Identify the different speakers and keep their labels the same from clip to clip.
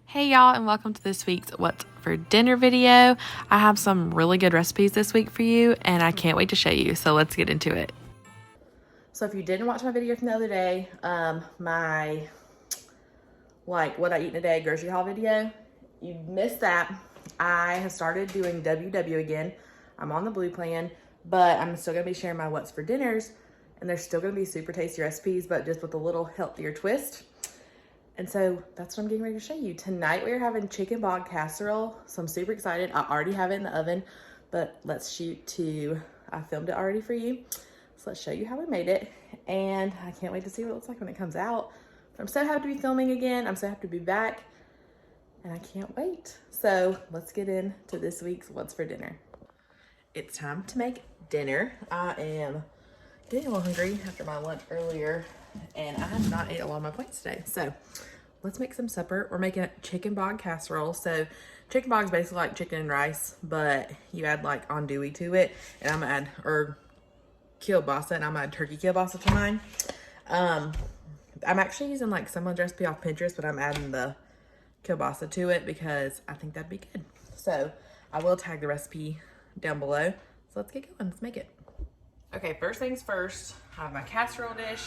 Speaker 1: Hey y'all, and welcome to this week's What's for Dinner video. I have some really good recipes this week for you, and I can't wait to show you, so let's get into it. So if you didn't watch my video from the other day, my what I eat in a day grocery haul video, you missed that. I have started doing WW again. I'm on the blue plan, but I'm still gonna be sharing my What's for Dinners, and they're still gonna be super tasty recipes, but just with a little healthier twist. And so that's what I'm getting ready to show you. Tonight we are having chicken bod casserole. So I'm super excited. I already have it in the oven, but let's shoot to, I filmed it already for you. So let's show you how we made it. And I can't wait to see what it looks like when it comes out. But I'm so happy to be filming again. I'm so happy to be back. And I can't wait. So let's get into this week's What's for Dinner. It's time to make dinner. I am getting a little hungry after my lunch earlier, and I have not ate a lot of my plates today. So let's make some supper. We're making a chicken bod casserole. So chicken bod is basically like chicken and rice, but you add like andouille to it. And I'm gonna add, or kielbasa, and I'm gonna add turkey kielbasa to mine. I'm actually using like someone's recipe off Pinterest, but I'm adding the kielbasa to it because I think that'd be good. So I will tag the recipe down below. So let's get going, let's make it. Okay, first things first, I have my casserole dish.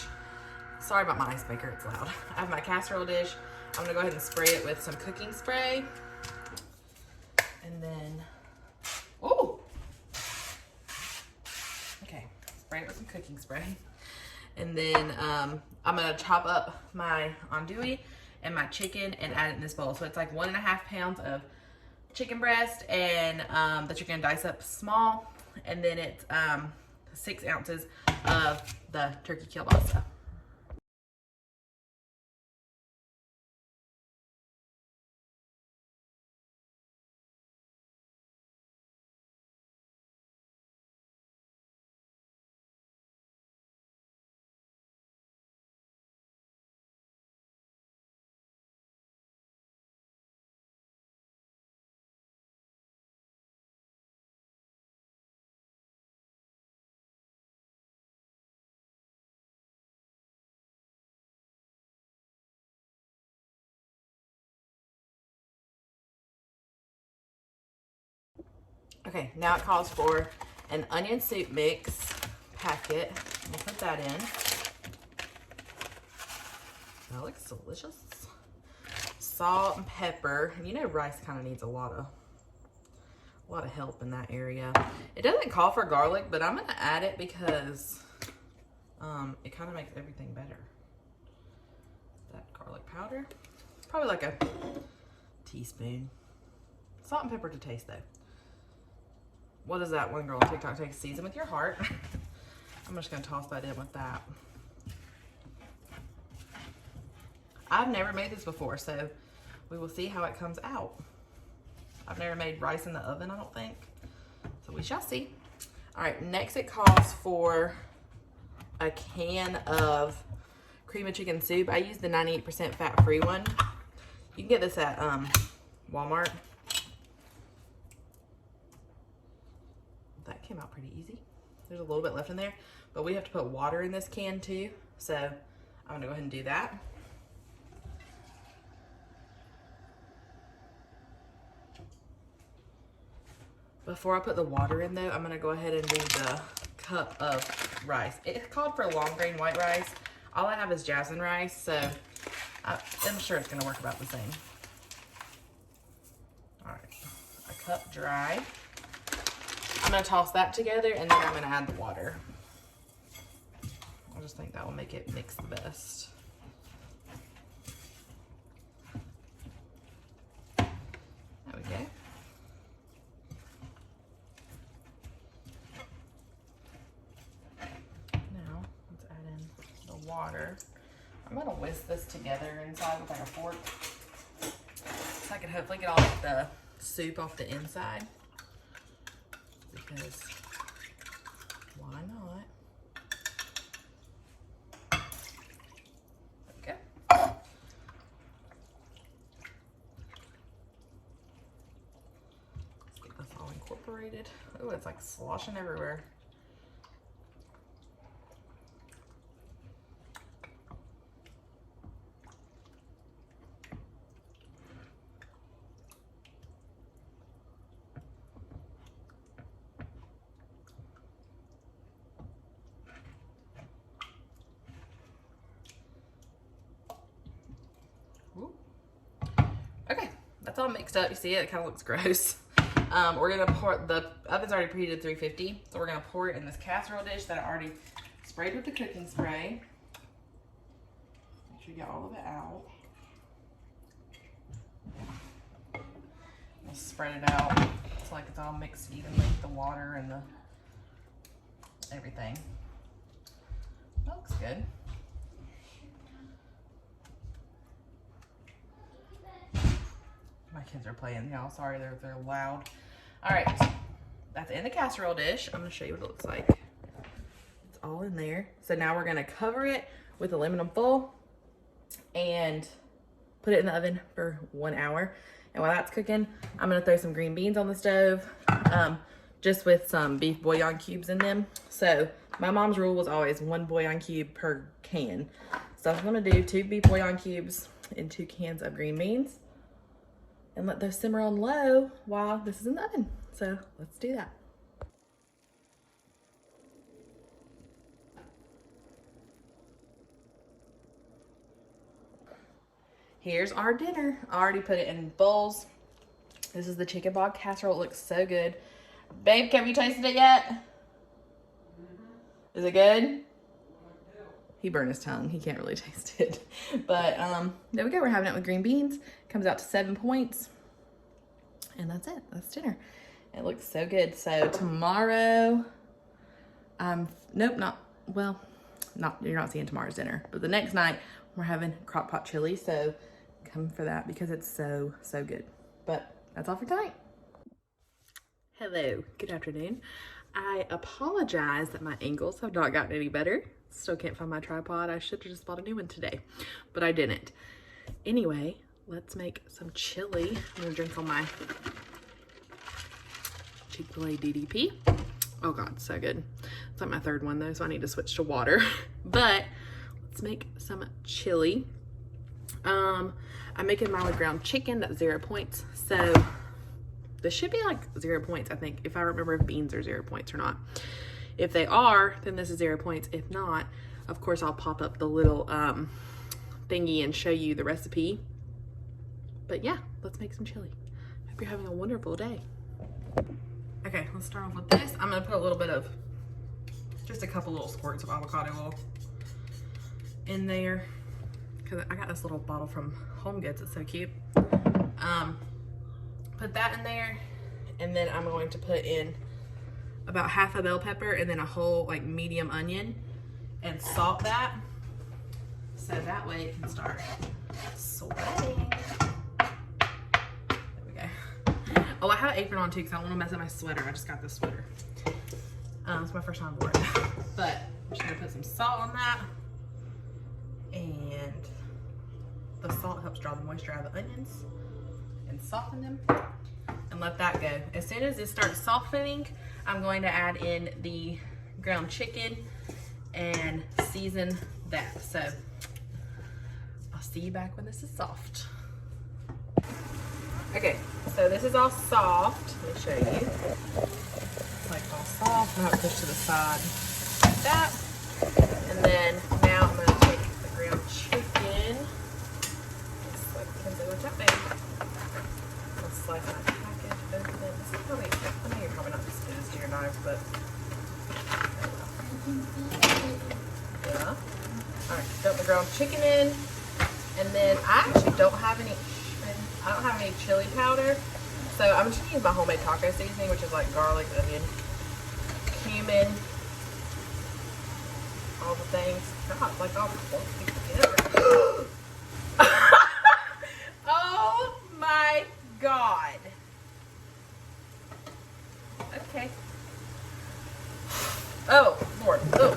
Speaker 1: Sorry about my ice maker, it's loud. I have my casserole dish. I'm gonna go ahead and spray it with some cooking spray. And then, oh! Okay, spray it with some cooking spray. And then I'm gonna chop up my andouille and my chicken and add it in this bowl. So it's like 1.5 pounds of chicken breast and that you're gonna dice up small. And then it's 6 ounces of the turkey kielbasa. Okay, now it calls for an onion soup mix packet. We'll put that in. That looks delicious. Salt and pepper. You know, rice kind of needs a lot of help in that area. It doesn't call for garlic, but I'm gonna add it because it kind of makes everything better. That garlic powder, probably like a teaspoon. Salt and pepper to taste though. What does that one girl on TikTok take? Season with your heart. I'm just gonna toss that in with that. I've never made this before, so we will see how it comes out. I've never made rice in the oven, I don't think. So we shall see. All right, next it calls for a can of cream of chicken soup. I use the 98% fat-free one. You can get this at Walmart. That came out pretty easy. There's a little bit left in there, but we have to put water in this can too. So I'm gonna go ahead and do that. Before I put the water in though, I'm gonna go ahead and do the cup of rice. It called for long grain white rice. All I have is jasmine rice, so I'm sure it's gonna work about the same. All right, a cup dry. I'm gonna toss that together and then I'm gonna add the water. I just think that will make it mix the best. There we go. Now let's add in the water. I'm gonna whisk this together inside with like a fork so I can hopefully get all the soup off the inside. Because why not? There we go. Let's get this all incorporated. Oh, it's like sloshing everywhere. all mixed up. You see it? It kind of looks gross. We're gonna pour, the oven's already preheated at 350, so we're gonna pour it in this casserole dish that I already sprayed with the cooking spray. Make sure you get all of it out. We'll spread it out. It's like it's all mixed evenly with the water and the everything. That looks good. My kids are playing, y'all. Sorry, they're loud. All right, that's in the casserole dish. I'm gonna show you what it looks like. It's all in there. So now we're gonna cover it with aluminum foil and put it in the oven for 1 hour. And while that's cooking, I'm gonna throw some green beans on the stove, just with some beef bouillon cubes in them. So my mom's rule was always 1 bouillon cube per can. So I'm gonna do 2 beef bouillon cubes and 2 cans of green beans, and let those simmer on low while this is in the oven. So let's do that. Here's our dinner. I already put it in bowls. This is the chicken bod casserole. It looks so good. Babe, have you tasted it yet? Is it good? He burned his tongue. He can't really taste it. But there we go. We're having it with green beans. Comes out to 7 points. And that's it. That's dinner. It looks so good. So tomorrow, nope, you're not seeing tomorrow's dinner. But the next night, we're having crock pot chili. So come for that because it's so, so good. But that's all for tonight. Hello. Good afternoon. I apologize that my angles have not gotten any better. Still can't find my tripod. I should have just bought a new one today, but I didn't. Anyway, let's make some chili. I'm gonna drink on my Chick-fil-A DDP. Oh God, so good. It's like my 3rd one though, so I need to switch to water. But let's make some chili. I'm making mine with ground chicken. That's 0 points. So this should be like 0 points, I think, if I remember if beans are 0 points or not. If they are, then this is 0 points. If not, of course, I'll pop up the little thingy and show you the recipe. But yeah, let's make some chili. Hope you're having a wonderful day. Okay, let's start off with this. I'm gonna put a little bit of, just a couple little squirts of avocado oil in there. Cause I got this little bottle from Home Goods, it's so cute. Put that in there, and then I'm going to put in about half a bell pepper and then a whole like medium onion and salt that so that way it can start sweating. There we go. Oh, I have an apron on too because I don't want to mess up my sweater. I just got this sweater. It's my first time wearing it. But I'm just gonna put some salt on that, and the salt helps draw the moisture out of the onions and soften them, and let that go. As soon as it starts softening, I'm going to add in the ground chicken and season that. So I'll see you back when this is soft. Okay, so this is all soft. Let me show you. It's like all soft. I'm gonna push to the side like that. And then now I'm gonna take the ground chicken. Just like Kenzie with that big. I'll slice my package open. This is probably, I know you're probably not just do this to your knife, but yeah. Alright, dump the ground chicken in. And then I actually don't have any chili powder. So I'm just gonna use my homemade taco seasoning, which is like garlic, onion, cumin, all the things. God, like all together. Oh my God. Okay. Oh, Lord. Oh.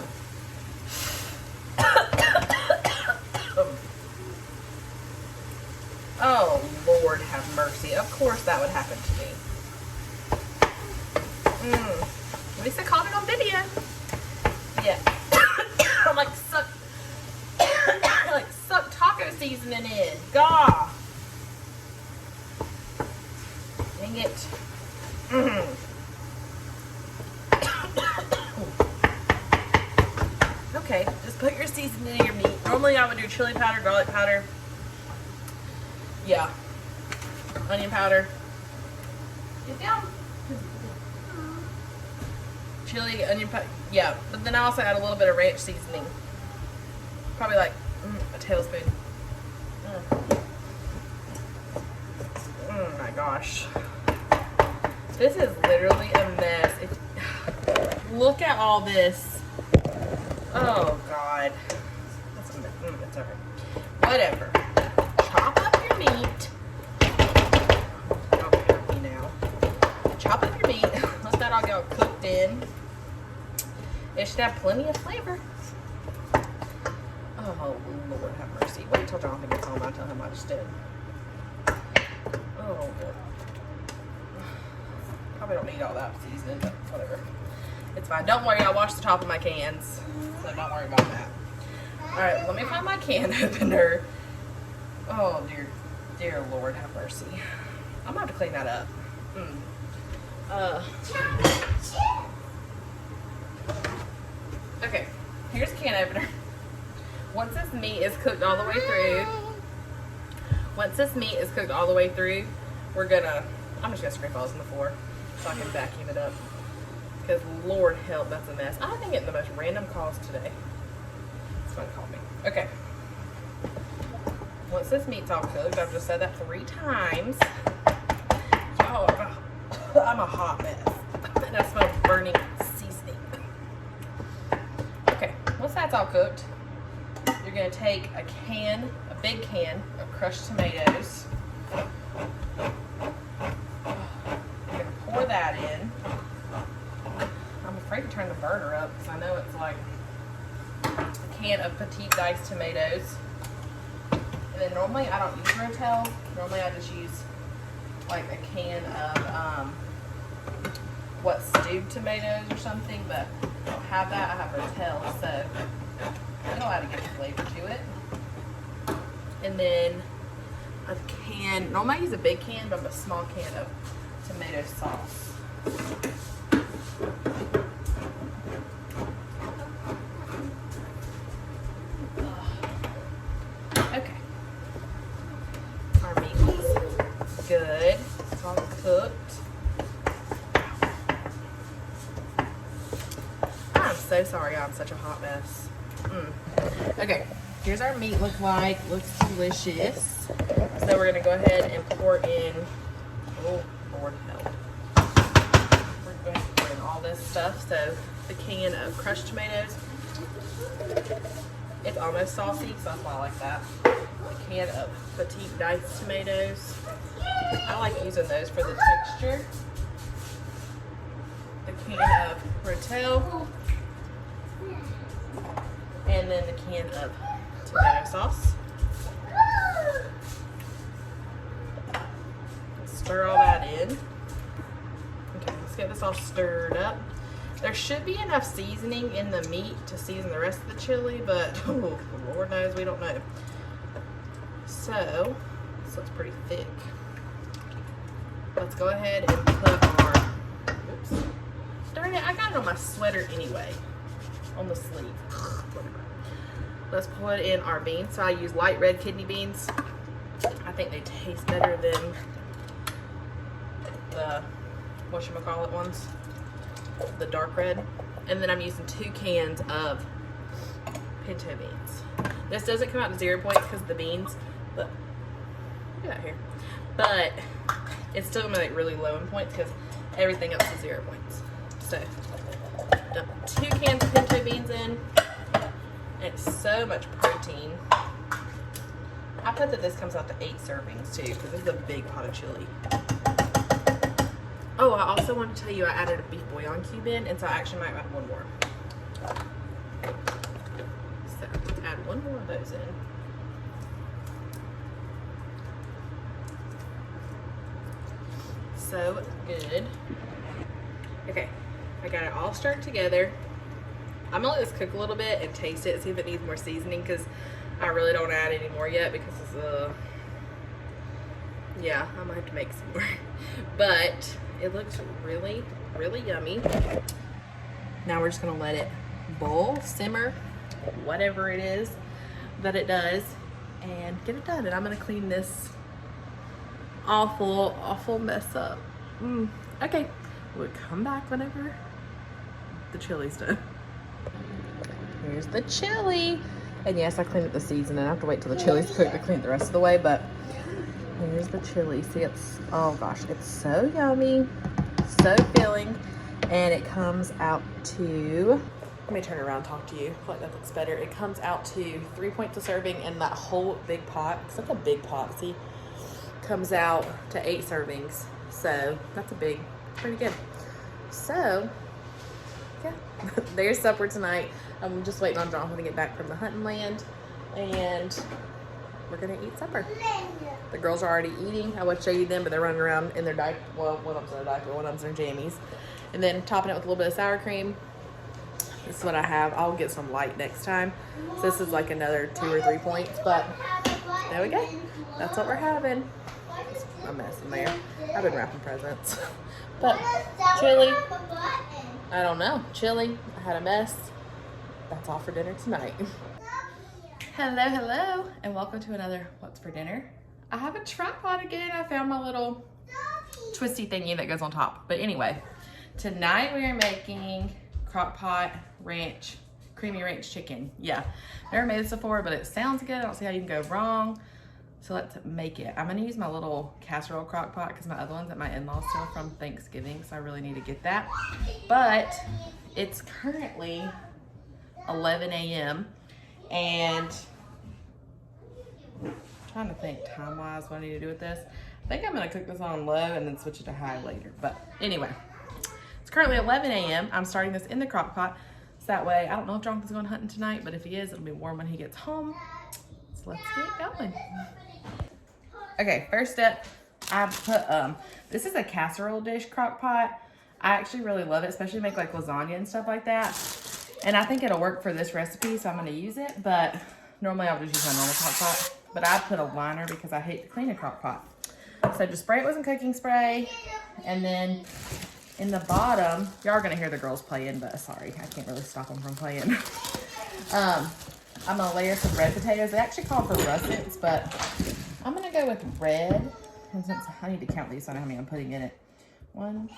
Speaker 1: Oh, Lord have mercy. Of course that would happen to me. At least I caught it on video. Yeah. I'm like, suck taco seasoning in. God. Dang it. Okay, just put your seasoning in your meat. Normally I would do chili powder, garlic powder. Yeah. onion powder. Get down. Chili, onion powder. Yeah, but then I also add a little bit of ranch seasoning. Probably like a tablespoon. Oh my gosh. This is literally a mess. Look at all this. Oh God. That's a mess. It's alright. Whatever. Chop up your meat. Don't hurt me now. Chop up your meat. Let that all get cooked in. It should have plenty of flavor. Oh Lord have mercy. Wait till Jonathan gets home. I'll tell him I just did. Oh Lord. Probably don't need all that seasoning, but whatever. It's fine. Don't worry, I'll wash the top of my cans. So don't worry about that. Alright, let me find my can opener. Oh dear Lord have mercy. I'm gonna have to clean that up. Okay, here's a can opener. Once this meat is cooked all the way through, we're gonna, I'm just gonna scrape all this on the floor so I can vacuum it up. Because Lord help, that's a mess. I've been getting the most random calls today. Someone called me. Okay. Once this meat's all cooked, I've just said that 3 times. Y'all, I'm a hot mess. And I smell burning seasoning. Okay, once that's all cooked, you're gonna take a big can of crushed tomatoes. You're gonna pour that in. I'm afraid to turn the burner up because I know it's like a can of petite diced tomatoes. And then normally I don't use Rotel. Normally I just use like a can of stewed tomatoes or something, but I don't have that. I have Rotel, so it'll add a good flavor to it. And then a can, normally I use a big can, but I'm a small can of tomato sauce. Okay. Our meat looks good. It's all cooked. I'm so sorry I'm such a hot mess. Okay, here's our meat look like. Looks delicious. So we're gonna go ahead and pour in, oh Lord help. We're going to pour in all this stuff. So the can of crushed tomatoes. It's almost saucy, so that's why I like that. A can of petite diced tomatoes. I like using those for the texture. The can of Rotel. And then the can of tomato sauce. Stir all that in. Okay, let's get this all stirred up. There should be enough seasoning in the meat to season the rest of the chili, but oh, Lord knows we don't know. So, this looks pretty thick. Let's go ahead and put our, oops, darn it, I got it on my sweater anyway, on the sleeve. Let's put in our beans. So I use light red kidney beans. I think they taste better than the whatchamacallit ones, the dark red. And then I'm using 2 cans of pinto beans. This doesn't come out to 0 points because of the beans, but look at that here. But it's still gonna be like really low in points because everything else is 0 points. So dump 2 cans of pinto beans in. It's so much protein. I bet that this comes out to 8 servings too, because this is a big pot of chili. Oh, I also want to tell you I added a beef bouillon cube in, and so I actually might add 1 more. So let's add 1 more of those in. So good. Okay, I got it all stirred together. I'm gonna let this cook a little bit and taste it, see if it needs more seasoning, because I really don't add any more yet because it's yeah, I might have to make some more. But it looks really, really yummy. Now we're just gonna let it boil, simmer, whatever it is that it does, and get it done. And I'm gonna clean this awful mess up. Okay, we'll come back whenever the chili's done. Here's the chili. And yes, I cleaned it this season, and I have to wait till the chili's cooked to clean it the rest of the way, but here's the chili. See, it's, oh gosh, it's so yummy, so filling, and it comes out to, let me turn around and talk to you. I feel like that looks better. It comes out to 3 points a serving, and that whole big pot, such a big pot, see, comes out to 8 servings. So that's pretty good. So yeah, there's supper tonight. I'm just waiting on Jonathan to get back from the hunting land, and we're gonna eat supper. The girls are already eating. I would show you them, but they're running around in their diaper. Well, one of them's in their diaper, one of them's in their jammies. And then topping it with a little bit of sour cream. This is what I have. I'll get some light next time. So this is like another 2 or 3 points, but there we go. That's what we're having. It's a mess in there. I've been wrapping presents. But chili, I don't know. Chili, I had a mess. That's all for dinner tonight. Hello, and welcome to another What's for Dinner. I have a tripod again. I found my little twisty thingy that goes on top. But anyway, tonight we are making crock pot ranch, creamy ranch chicken. Yeah, never made this before, but it sounds good. I don't see how you can go wrong. So let's make it. I'm gonna use my little casserole crock pot because my other one's at my in-laws still from Thanksgiving, so I really need to get that. But it's currently 11 a.m. and I'm trying to think time-wise what I need to do with this. I think I'm gonna cook this on low and then switch it to high later. But anyway, it's currently 11 a.m. I'm starting this in the crock pot. So that way, I don't know if Jonathan's going hunting tonight, but if he is, it'll be warm when he gets home. So let's get going. Okay, first step, I put, this is a casserole dish crock pot. I actually really love it, especially to make like lasagna and stuff like that. And I think it'll work for this recipe, so I'm gonna use it, but normally I'll just use my normal crock pot. But I put a liner because I hate to clean a crock pot. So just spray it with some cooking spray, and then in the bottom, y'all are gonna hear the girls playing, but sorry, I can't really stop them from playing. I'm gonna layer some red potatoes. They actually call for russets, but I'm gonna go with red. And since I need to count these, so I know how many I'm putting in it. 1,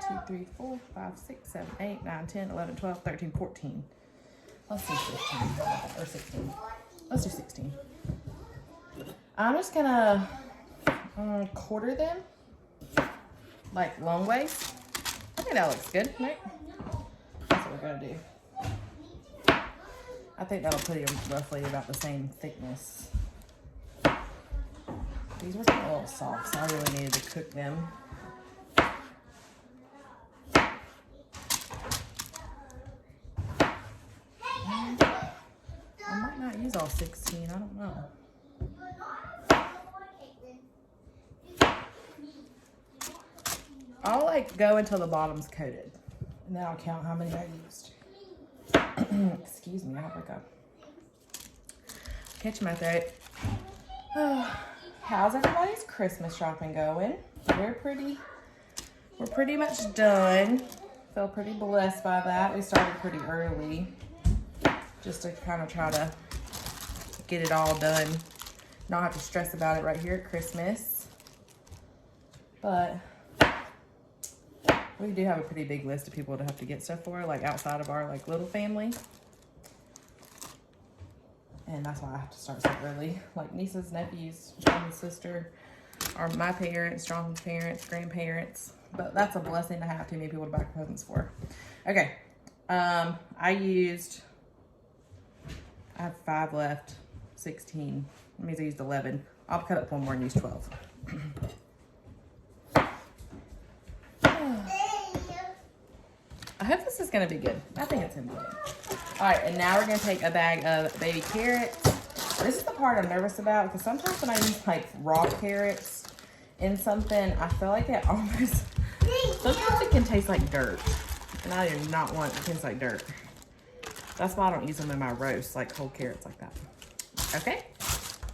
Speaker 1: 2, 3, 4, 5, 6, 7, 8, 9, 10, 11, 12, 13, 14. Let's do 15 or 16. Let's do 16. I'm just gonna quarter them like long ways. I think that looks good, right? That's what we're gonna do. I think that'll put them roughly about the same thickness. These were getting a little soft, so I really needed to cook them. I might not use all 16, I don't know. I'll like go until the bottom's coated, and then I'll count how many I used. Excuse me, I have like a catch my throat. How's everybody's Christmas shopping going? We're pretty much done. Feel pretty blessed by that. We started pretty early just to kind of try to get it all done. Not have to stress about it right here at Christmas. But we do have a pretty big list of people to have to get stuff for, like outside of our like little family. And that's why I have to start so early. Like nieces, nephews, Jonathan's sister, or my parents, Jonathan's parents, grandparents. But that's a blessing to have too many people to buy presents for. Okay, I have 5 left, 16. That means I used 11. I'll cut up one more and use 12. I hope this is gonna be good. I think it's gonna be good. All right, and now we're gonna take a bag of baby carrots. This is the part I'm nervous about because sometimes when I use like raw carrots in something, I feel like it almost, sometimes it can taste like dirt. And I do not want it to taste like dirt. That's why I don't use them in my roast, like whole carrots like that. Okay,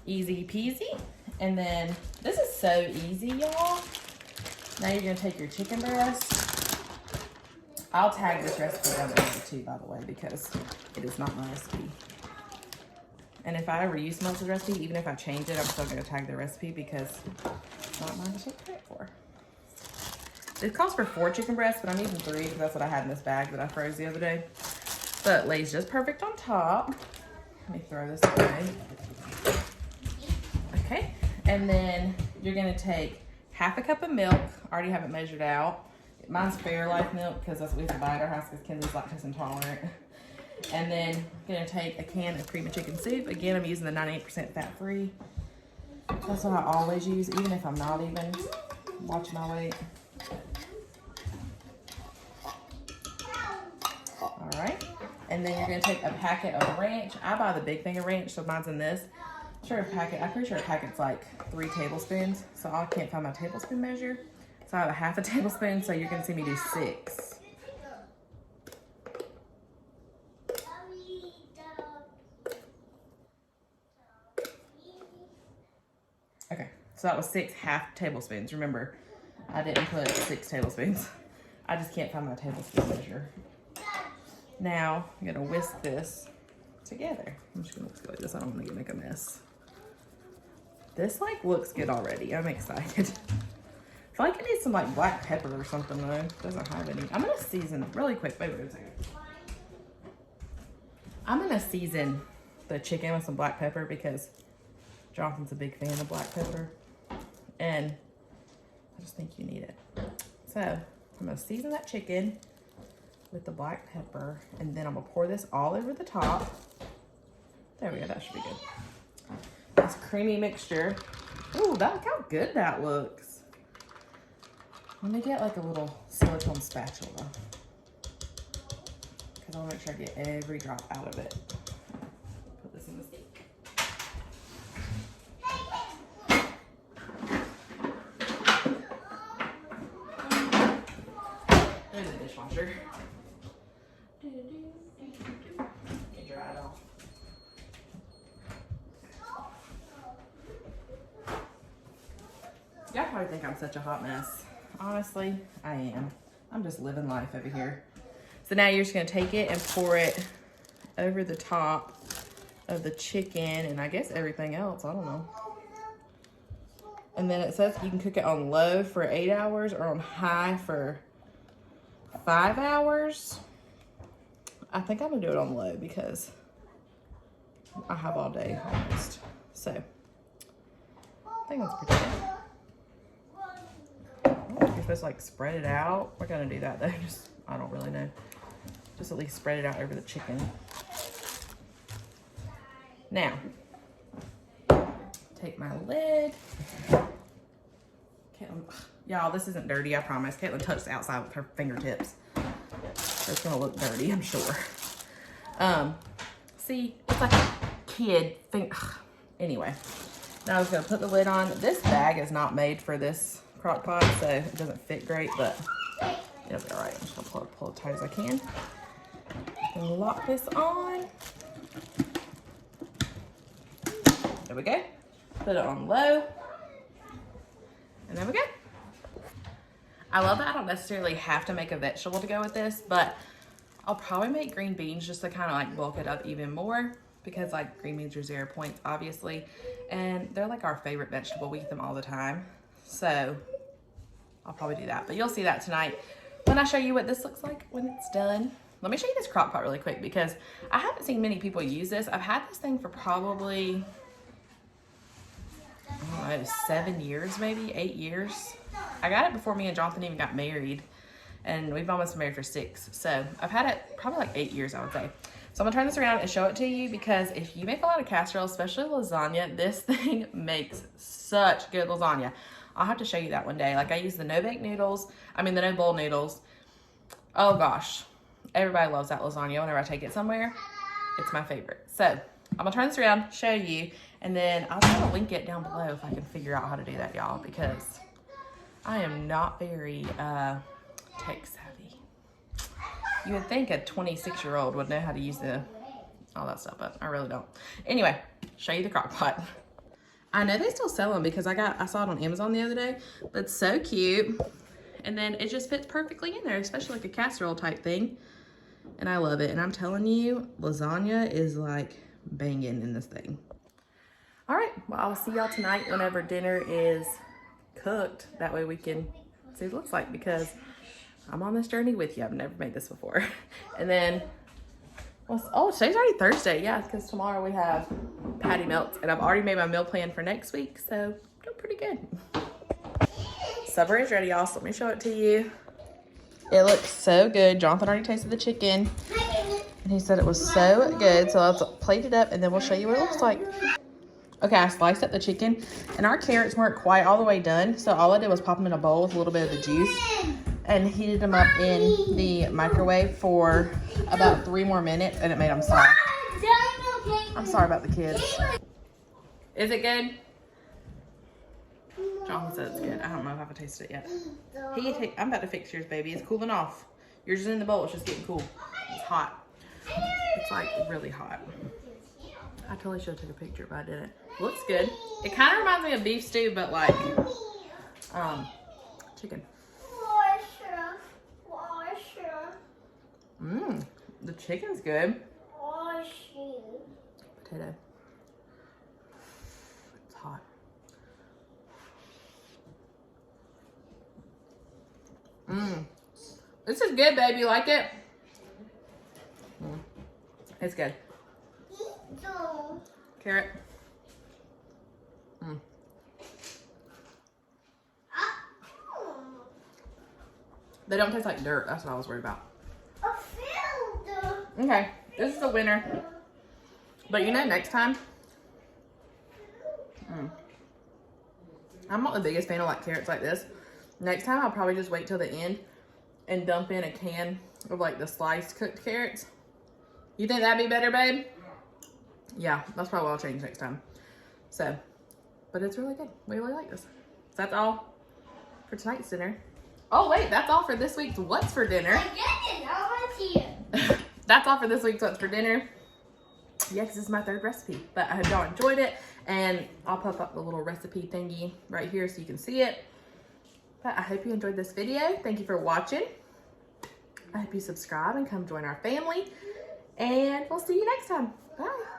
Speaker 1: easy peasy. And then this is so easy, y'all. Now you're gonna take your chicken breast. I'll tag this recipe down below too, by the way, because it is not my recipe. And if I ever use someone else's recipe, even if I change it, I'm still gonna tag the recipe because it's not mine to take credit for. It calls for 4 chicken breasts, but I'm using 3 because that's what I had in this bag that I froze the other day. But it lays just perfect on top. Let me throw this away. Okay, and then you're gonna take half a cup of milk. I already have it measured out. Mine's Fairlife milk because that's what we have to buy at our house because Kenzie's lactose intolerant. And then I'm gonna take a can of cream of chicken soup. Again, I'm using the 98% fat-free. That's what I always use, even if I'm not even watching my weight. All right, and then you're gonna take a packet of ranch. I buy the big thing of ranch, so mine's in this. I'm pretty sure a packet's like 3 tablespoons, so I can't find my tablespoon measure. So I have a half a tablespoon, so you're gonna see me do 6. Okay, so that was 6 half tablespoons. Remember, I didn't put 6 tablespoons. I just can't find my tablespoon measure. Now, I'm gonna whisk this together. I'm just gonna whisk it like this. I don't want to make a mess. This like looks good already. I'm excited. I feel like it needs some like black pepper or something though. It doesn't have any. I'm gonna season really quick. Wait a second. I'm gonna season the chicken with some black pepper because Jonathan's a big fan of black pepper. And I just think you need it. So I'm gonna season that chicken with the black pepper, and then I'm gonna pour this all over the top. There we go, that should be good. This creamy mixture. Ooh, look how good that looks. Let me get like a little silicone spatula because I wanna make sure I get every drop out of it. Put this in the sink. There's the dishwasher. Dry it off. Y'all probably think I'm such a hot mess. Honestly, I am. I'm just living life over here. So now you're just gonna take it and pour it over the top of the chicken and I guess everything else, I don't know. And then it says you can cook it on low for 8 hours or on high for 5 hours. I think I'm gonna do it on low because I have all day almost. So I think that's pretty good. You're supposed to like spread it out. We're gonna do that though. Just, I don't really know. Just at least spread it out over the chicken. Now, take my lid. Y'all, this isn't dirty, I promise. Caitlin touched the outside with her fingertips. So it's gonna look dirty, I'm sure. See, it's like a kid thing. Anyway, now I was gonna put the lid on. This bag is not made for this crock pot, so it doesn't fit great, but it'll be all right. I'm just gonna pull it tight as I can. And lock this on. There we go. Put it on low. And there we go. I love that I don't necessarily have to make a vegetable to go with this, but I'll probably make green beans just to kind of like bulk it up even more because like green beans are 0 points, obviously. And they're like our favorite vegetable. We eat them all the time. So I'll probably do that, but you'll see that tonight when I show you what this looks like when it's done. Let me show you this crock pot really quick because I haven't seen many people use this. I've had this thing for probably, I don't know, 7 years, maybe 8 years. I got it before me and Jonathan even got married, and we've almost been married for 6. So I've had it probably like 8 years, I would say. So I'm gonna turn this around and show it to you because if you make a lot of casserole, especially lasagna, this thing makes such good lasagna. I'll have to show you that one day. Like I use the no-bake noodles, the no-bowl noodles. Oh gosh, everybody loves that lasagna. Whenever I take it somewhere, it's my favorite. So I'm gonna turn this around, show you, and then I'll try to link it down below if I can figure out how to do that, y'all, because I am not very tech savvy. You would think a 26-year-old would know how to use all that stuff, but I really don't. Anyway, show you the crock pot. I know they still sell them because I saw it on Amazon the other day, but it's so cute. And then it just fits perfectly in there, especially like a casserole type thing. And I love it. And I'm telling you, lasagna is like banging in this thing. All right, well, I'll see y'all tonight whenever dinner is cooked. That way we can see what it looks like, because I'm on this journey with you. I've never made this before. And then, oh, today's already Thursday. Yeah, because tomorrow we have patty melts, and I've already made my meal plan for next week, so doing pretty good. Supper is ready, y'all, so let me show it to you. It looks so good. Jonathan already tasted the chicken, and he said it was so good. So let's plate it up, and then we'll show you what it looks like. Okay, I sliced up the chicken, and our carrots weren't quite all the way done, so all I did was pop them in a bowl with a little bit of the juice and heated them up in the microwave for about 3 more minutes, and it made them soft. I'm sorry about the kids. Is it good? Jonathan said it's good. I don't know if I've tasted it yet. I'm about to fix yours, baby. It's cooling off. Yours is in the bowl. It's just getting cool. It's hot. It's like really hot. I totally should have took a picture, but I didn't. Looks good. It kind of reminds me of beef stew, but like chicken. The chicken's good. Potato. It's hot. This is good, baby. You like it? It's good. Carrot. They don't taste like dirt. That's what I was worried about. Okay, this is the winner. But you know, next time, I'm not the biggest fan of like carrots like this. Next time, I'll probably just wait till the end and dump in a can of like the sliced cooked carrots. You think that'd be better, babe? Yeah, that's probably what I'll change next time. So, but it's really good. We really like this. So that's all for tonight's dinner. Oh wait, that's all for this week's What's for Dinner. That's all for this week's What's for Dinner. Yeah, because this is my 3rd recipe. But I hope y'all enjoyed it. And I'll pop up the little recipe thingy right here so you can see it. But I hope you enjoyed this video. Thank you for watching. I hope you subscribe and come join our family. And we'll see you next time. Bye.